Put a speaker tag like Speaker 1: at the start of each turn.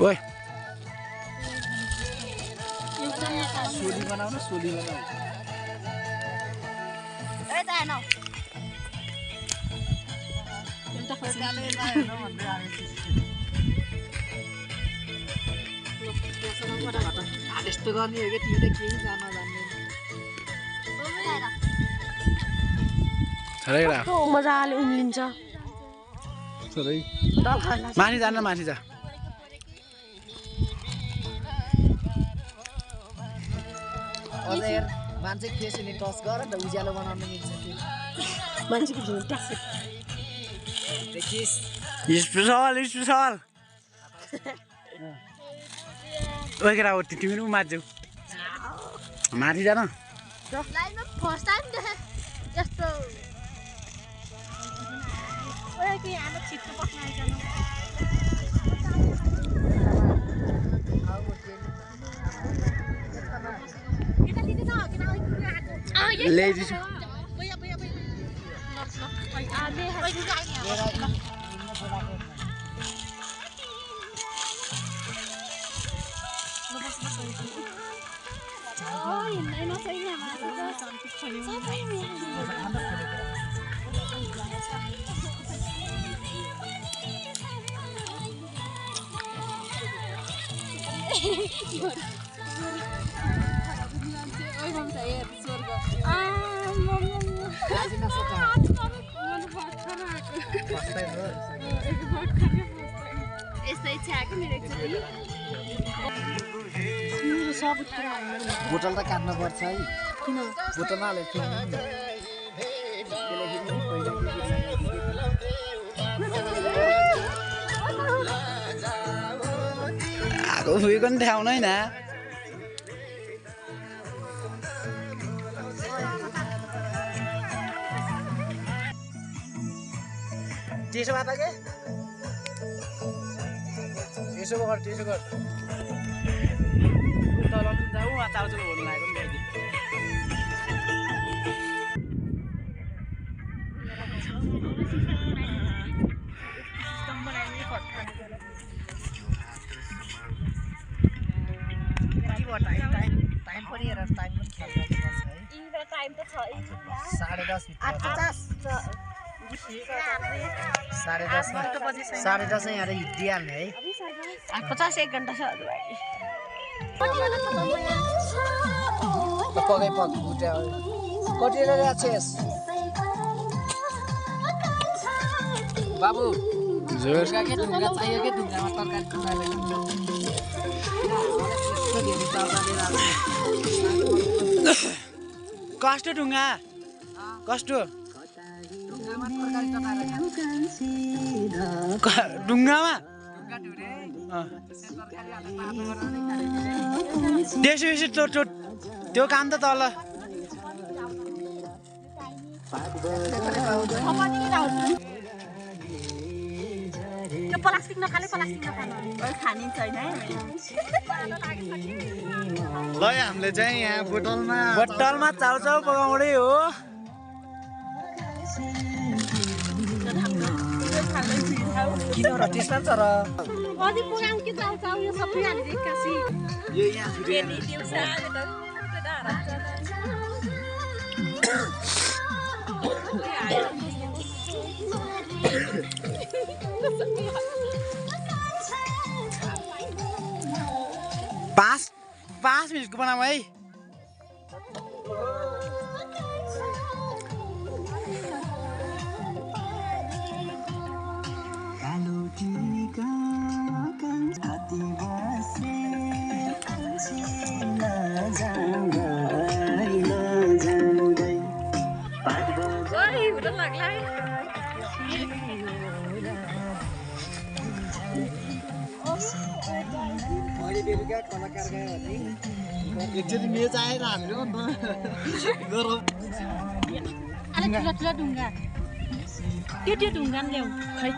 Speaker 1: ओए
Speaker 2: सोली बनाऊ न सोली बनाऊ
Speaker 3: ए जाएन
Speaker 2: एउटा फसकाले लाएन भन्दै आयो यस्तो गर्ने हो कि तिमीले केही जान जान्दैन
Speaker 3: मजाले उम्लिन्छ
Speaker 1: माथि जान माथि जा
Speaker 2: मान्छे त्यसैले टच गर त उज्यालो बनाउन मिल्छ
Speaker 3: मान्छेको झुल ट्याक्स
Speaker 1: स्पेशल ओए केटा हो तिमी पनि माथि जाऊ माथि जान
Speaker 3: लाइनमा फर्स्ट टाइम देखे यस्तो ओए के आमा छिट्टो पक्न आइजन केटा दिदी न केटा आइपुग्यो
Speaker 1: लेजी छु
Speaker 3: बया आले
Speaker 2: बोतल त काट्न पर्छ है
Speaker 3: किन
Speaker 2: बोतलमा हालेर
Speaker 1: आगो फुकेको नि ठाउँ नै ना
Speaker 2: त्यसो भए त के त्यसो गर
Speaker 1: तल जाऊ चाउचाउ भन्नु लागेको नि दाइले
Speaker 2: टाइम पनि हेर टाइम पनि ख्याल गर्नुपर्छ है
Speaker 3: टाइम त छ
Speaker 2: 10:30 साढे 10 यहाँ हिँडिहाल्ने है
Speaker 3: 50 1 घण्टा छ
Speaker 2: पकाइ उठ्या कतिले ल्याछेस बाबु ढुङ्गा के ढुङ्गा चाहियो के ढुङ्गामा तरकारी
Speaker 1: कस्तो ढुङ्गा कस्तो ढुङ्गामा त्यसो त्यो काम त तल
Speaker 3: प्लास्टिक नखाने खानिन्छ हैन
Speaker 1: ल हामीले चाहिँ यहाँ बोतलमा चाउचाउ पकाउँदै हो
Speaker 2: किन र त्यसमा तर
Speaker 3: अझै पुराउ के चाउचाउ यो सबै हामीले एक्कासी
Speaker 2: यो यहाँ फुटेन
Speaker 1: पाँच मिनटको बनाऊ है
Speaker 2: कलाकार गयो भने एकचोटि मेच आएर हामीले गरौँ
Speaker 3: ठुला ढुङ्गा त्यो ढुङ्गा ल्याऊ खै